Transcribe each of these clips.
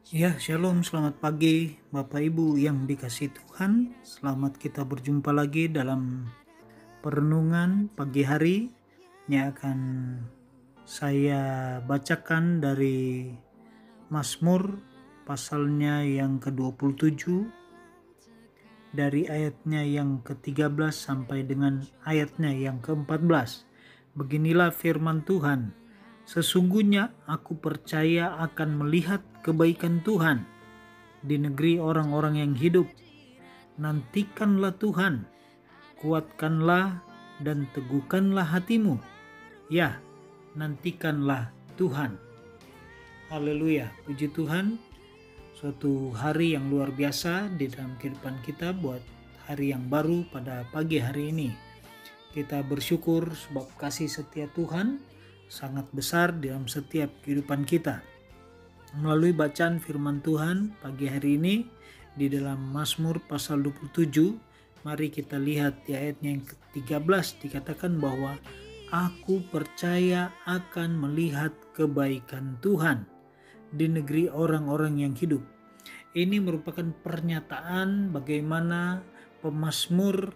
Ya, shalom, selamat pagi Bapak Ibu yang dikasihi Tuhan. Selamat kita berjumpa lagi dalam perenungan pagi hari yang akan saya bacakan dari Mazmur pasalnya yang ke-27 dari ayatnya yang ke-13 sampai dengan ayatnya yang ke-14. Beginilah firman Tuhan. Sesungguhnya aku percaya akan melihat kebaikan Tuhan di negeri orang-orang yang hidup. Nantikanlah Tuhan, kuatkanlah dan teguhkanlah hatimu. Ya, nantikanlah Tuhan. Haleluya, puji Tuhan. Suatu hari yang luar biasa di dalam kehidupan kita buat hari yang baru pada pagi hari ini. Kita bersyukur sebab kasih setia Tuhan sangat besar dalam setiap kehidupan kita. Melalui bacaan firman Tuhan pagi hari ini di dalam Mazmur pasal 27, mari kita lihat di ayatnya yang ke-13 dikatakan bahwa aku percaya akan melihat kebaikan Tuhan di negeri orang-orang yang hidup. Ini merupakan pernyataan bagaimana pemazmur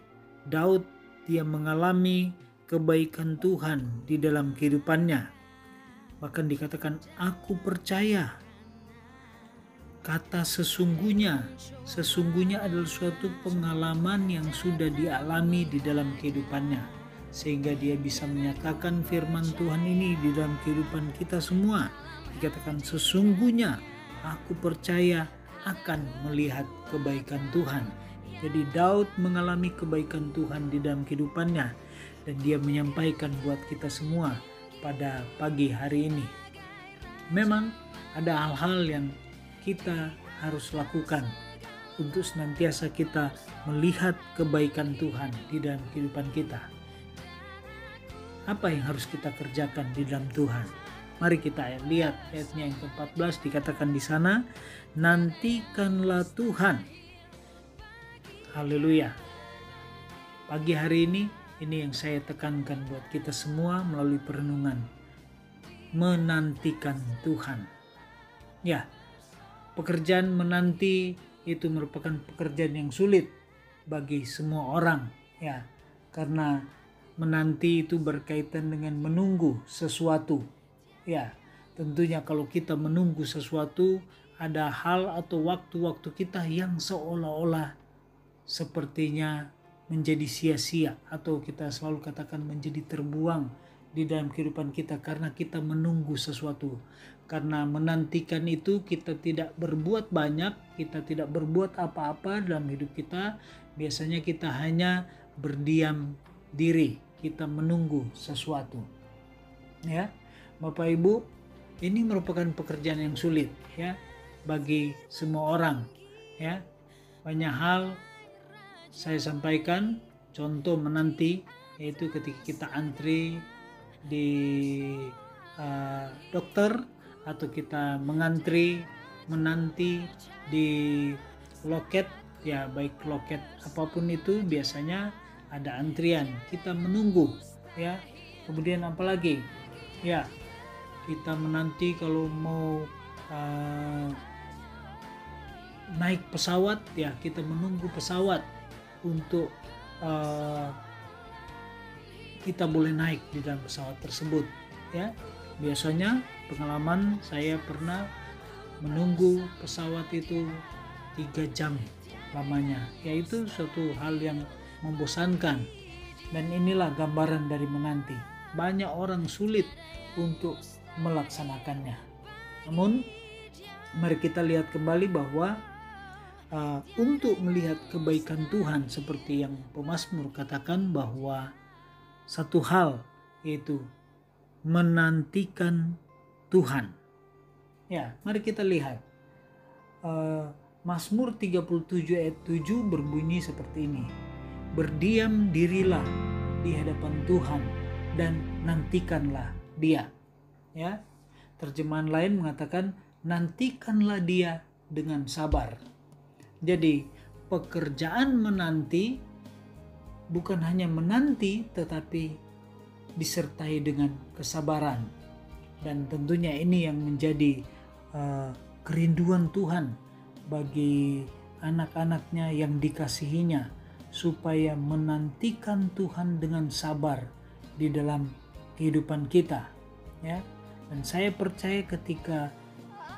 Daud dia mengalami kebaikan Tuhan di dalam kehidupannya. Bahkan dikatakan aku percaya. Kata sesungguhnya adalah suatu pengalaman yang sudah dialami di dalam kehidupannya, sehingga dia bisa menyatakan firman Tuhan ini di dalam kehidupan kita semua. Dikatakan sesungguhnya aku percaya akan melihat kebaikan Tuhan. Jadi Daud mengalami kebaikan Tuhan di dalam kehidupannya, dan dia menyampaikan buat kita semua pada pagi hari ini. Memang ada hal-hal yang kita harus lakukan untuk senantiasa kita melihat kebaikan Tuhan di dalam kehidupan kita. Apa yang harus kita kerjakan di dalam Tuhan? Mari kita lihat ayatnya yang ke-14 dikatakan di sana, nantikanlah Tuhan. Haleluya. Pagi hari ini yang saya tekankan buat kita semua melalui perenungan. Menantikan Tuhan. Ya, pekerjaan menanti itu merupakan pekerjaan yang sulit bagi semua orang, ya, karena menanti itu berkaitan dengan menunggu sesuatu. Ya, tentunya kalau kita menunggu sesuatu, ada hal atau waktu-waktu kita yang seolah-olah sepertinya menjadi sia-sia, atau kita selalu katakan menjadi terbuang di dalam kehidupan kita karena kita menunggu sesuatu. Karena menantikan itu kita tidak berbuat banyak, kita tidak berbuat apa-apa dalam hidup kita. Biasanya kita hanya berdiam diri, kita menunggu sesuatu. Ya, Bapak Ibu, ini merupakan pekerjaan yang sulit ya bagi semua orang. Ya, banyak hal saya sampaikan, contoh menanti, yaitu ketika kita antri di dokter, atau kita menanti di loket, ya baik loket apapun itu biasanya ada antrian, kita menunggu ya. Kemudian apalagi ya, kita menanti kalau mau naik pesawat, ya kita menunggu pesawat untuk kita boleh naik di dalam pesawat tersebut ya. Biasanya pengalaman saya pernah menunggu pesawat itu 3 jam lamanya, yaitu suatu hal yang membosankan. Dan inilah gambaran dari menanti. Banyak orang sulit untuk melaksanakannya. Namun mari kita lihat kembali bahwa untuk melihat kebaikan Tuhan, seperti yang pemazmur katakan bahwa satu hal, yaitu menantikan Tuhan. Ya, mari kita lihat. Mazmur 37 ayat 7 berbunyi seperti ini. Berdiam dirilah di hadapan Tuhan dan nantikanlah Dia. Ya. Terjemahan lain mengatakan nantikanlah Dia dengan sabar. Jadi pekerjaan menanti bukan hanya menanti, tetapi disertai dengan kesabaran. Dan tentunya ini yang menjadi kerinduan Tuhan bagi anak-anaknya yang dikasihinya, supaya menantikan Tuhan dengan sabar di dalam kehidupan kita, ya. Dan saya percaya ketika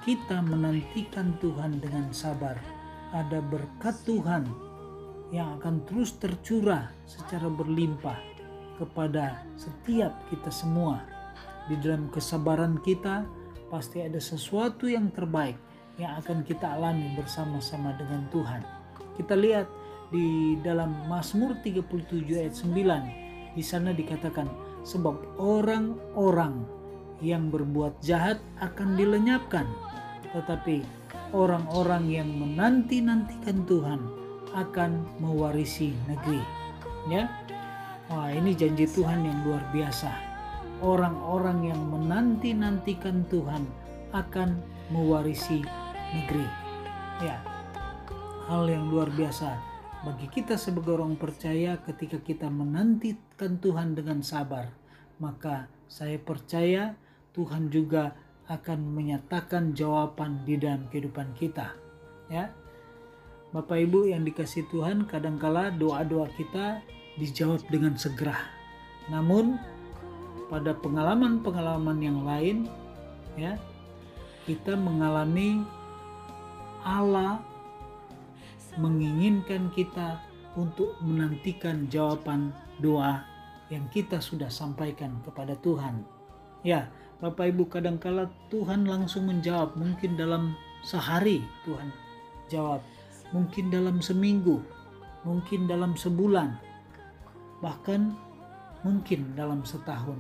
kita menantikan Tuhan dengan sabar, ada berkat Tuhan yang akan terus tercurah secara berlimpah kepada setiap kita semua. Di dalam kesabaran kita pasti ada sesuatu yang terbaik yang akan kita alami bersama-sama dengan Tuhan. Kita lihat di dalam Mazmur 37 ayat 9, di sana dikatakan, sebab orang-orang yang berbuat jahat akan dilenyapkan, tetapi orang-orang yang menanti-nantikan Tuhan akan mewarisi negeri. Ya, wah, ini janji Tuhan yang luar biasa. Orang-orang yang menanti-nantikan Tuhan akan mewarisi negeri. Ya, hal yang luar biasa bagi kita sebagai orang percaya. Ketika kita menantikan Tuhan dengan sabar, maka saya percaya Tuhan juga akan menyatakan jawaban di dalam kehidupan kita. Ya, Bapak Ibu yang dikasihi Tuhan, kadangkala doa-doa kita dijawab dengan segera. Namun pada pengalaman-pengalaman yang lain, ya, kita mengalami Allah menginginkan kita untuk menantikan jawaban doa yang kita sudah sampaikan kepada Tuhan. Ya, Bapak Ibu, kadangkala Tuhan langsung menjawab, mungkin dalam sehari Tuhan jawab, mungkin dalam seminggu, mungkin dalam sebulan, bahkan mungkin dalam setahun.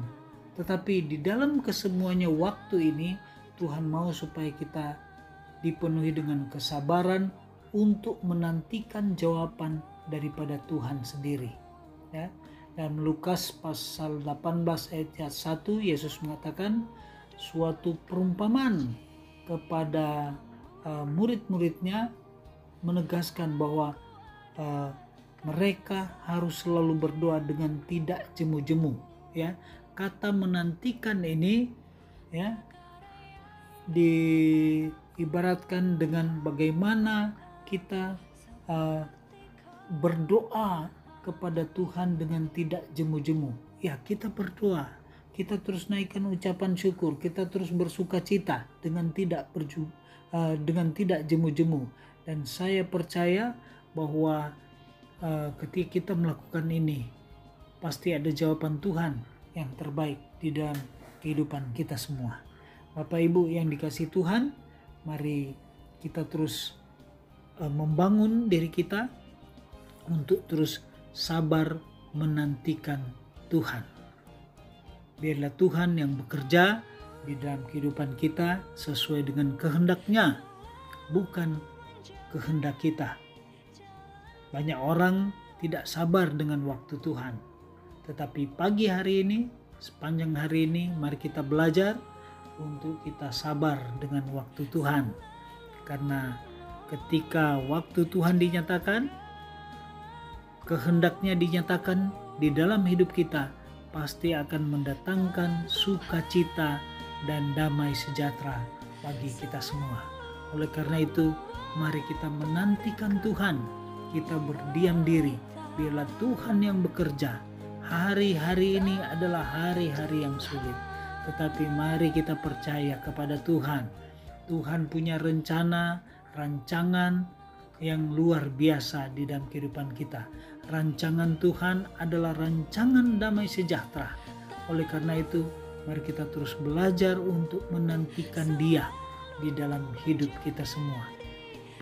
Tetapi di dalam kesemuanya waktu ini, Tuhan mau supaya kita dipenuhi dengan kesabaran untuk menantikan jawaban daripada Tuhan sendiri. Ya. Dalam Lukas pasal 18 ayat 1, Yesus mengatakan suatu perumpamaan kepada murid-muridnya, menegaskan bahwa mereka harus selalu berdoa dengan tidak jemu-jemu. Ya, kata menantikan ini, ya, diibaratkan dengan bagaimana kita berdoa kepada Tuhan dengan tidak jemu-jemu. Ya, kita berdoa, kita terus naikkan ucapan syukur, kita terus bersuka cita dengan tidak jemu-jemu. Dan saya percaya bahwa ketika kita melakukan ini, pasti ada jawaban Tuhan yang terbaik di dalam kehidupan kita semua. Bapak Ibu yang dikasihi Tuhan, mari kita terus membangun diri kita untuk terus sabar menantikan Tuhan. Biarlah Tuhan yang bekerja di dalam kehidupan kita sesuai dengan kehendak-Nya, bukan kehendak kita. Banyak orang tidak sabar dengan waktu Tuhan. Tetapi pagi hari ini, sepanjang hari ini, mari kita belajar untuk kita sabar dengan waktu Tuhan. Karena ketika waktu Tuhan dinyatakan, kehendak-Nya dinyatakan di dalam hidup kita, pasti akan mendatangkan sukacita dan damai sejahtera bagi kita semua. Oleh karena itu, mari kita menantikan Tuhan. Kita berdiam diri, biarlah Tuhan yang bekerja. Hari-hari ini adalah hari-hari yang sulit, tetapi mari kita percaya kepada Tuhan. Tuhan punya rencana, rancangan yang luar biasa di dalam kehidupan kita. Rancangan Tuhan adalah rancangan damai sejahtera. Oleh karena itu, mari kita terus belajar untuk menantikan Dia di dalam hidup kita semua.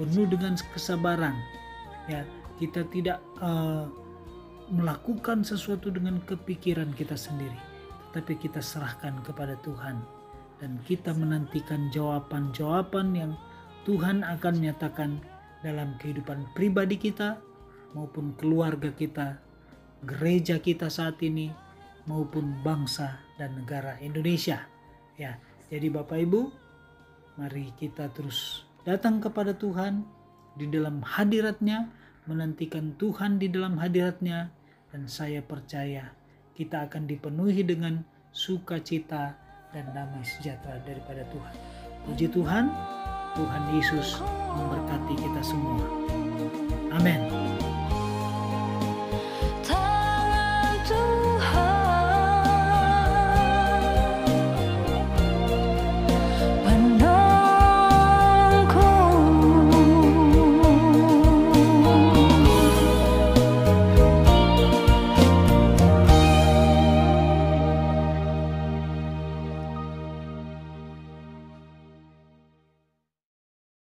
Penuh dengan kesabaran. Ya, kita tidak melakukan sesuatu dengan kepikiran kita sendiri, tetapi kita serahkan kepada Tuhan dan kita menantikan jawaban-jawaban yang Tuhan akan nyatakan dalam kehidupan pribadi kita maupun keluarga kita, gereja kita saat ini maupun bangsa dan negara Indonesia. Ya, jadi Bapak Ibu, mari kita terus datang kepada Tuhan di dalam hadirat-Nya, menantikan Tuhan di dalam hadirat-Nya, dan saya percaya kita akan dipenuhi dengan sukacita dan damai sejahtera daripada Tuhan. Puji Tuhan, Tuhan Yesus memberkati kita semua. Amin.